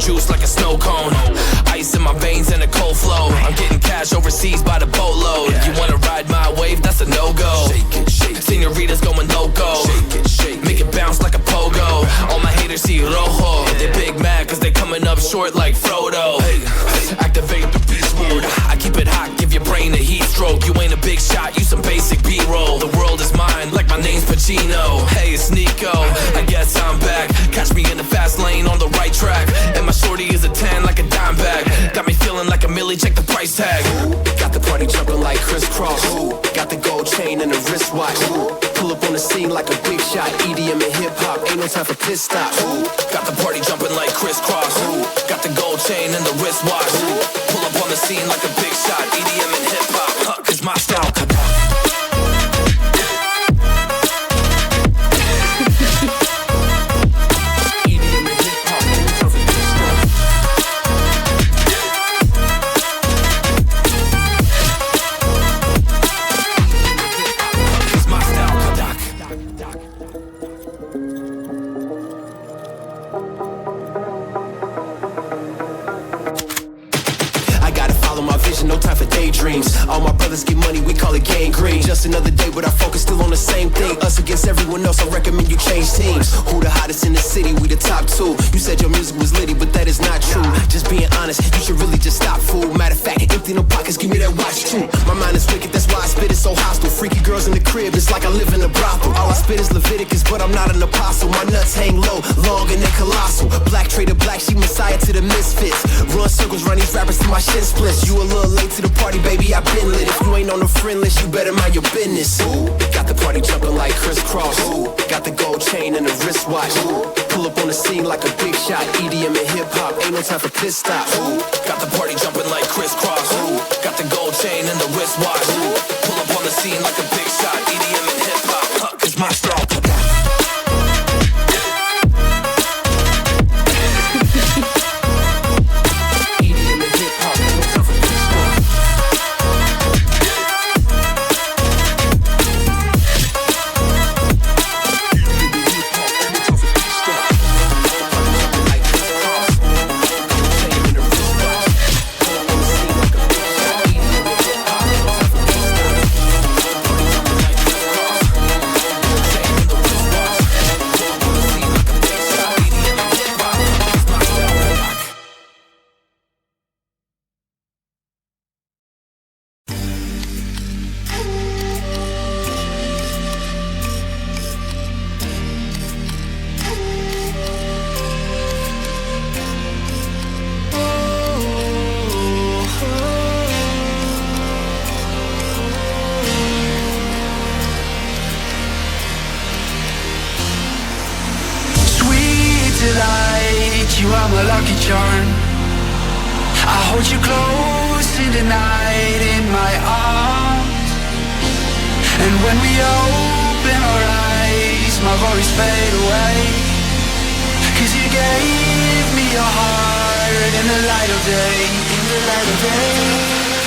juice like a snow cone. Ice in my veins and a cold flow. I'm getting cash overseas by the boatload. You wanna ride my wave? That's a no-go. Senoritas going loco. Make it bounce like a pogo. All my haters see rojo. They big mad cause they coming up short like Frodo. Activate the beast mode. I keep it hot, give your brain a heat stroke. You ain't a big shot, you some basic B-roll. The world is mine, like my name's Pacino. Hey, it's Nico, I guess I'm back. Catch me in the fast lane on the right track. And my shorty is a 10 like a dime bag. Got me feeling like a millie, check the price tag. Got the party jumping like crisscross. Got the gold chain and the wristwatch. Pull up on the scene like a big shot. EDM and hip-hop, ain't no time for pit stops. Got the party jumping like crisscross. Got the gold chain and the wristwatch. Pull up on the scene like a big shot. EDM and hip-hop, cause my style. No time for daydreams. All my brothers get money, we call it gangrene. Just another day, but our focus still on the same thing. Us against everyone else, I recommend you change teams. Who the hottest in the city? We the top two. You said your music was litty, but that is not true. Just being honest, you should really just stop, fool. Matter of fact, empty no pockets, give me that watch too. My mind is wicked, that's why I spit it so hostile. Freaky girls in the crib, it's like I live in a brothel. All I spit is Leviticus, but I'm not an apostle. My nuts hang low, long and they colossal. Black trader black, she messiah to the misfits. Run circles, run these rappers to my shin splits. You a little late to the party, baby, I been lit. If you ain't on the friend list, you better mind your business. Got the party jumping like crisscross. Got the gold chain and the wristwatch. Pull up on the scene like a big shot. EDM and hip-hop, ain't no time for pit stops. Got the party jumping like crisscross. Got the gold chain and the wristwatch. Pull up on the scene like a big shot. EDM and hip-hop, cause my style. You are my lucky charm. I hold you close in the night in my arms. And when we open our eyes, my worries fade away. Cause you gave me your heart in the light of day. In the light of day.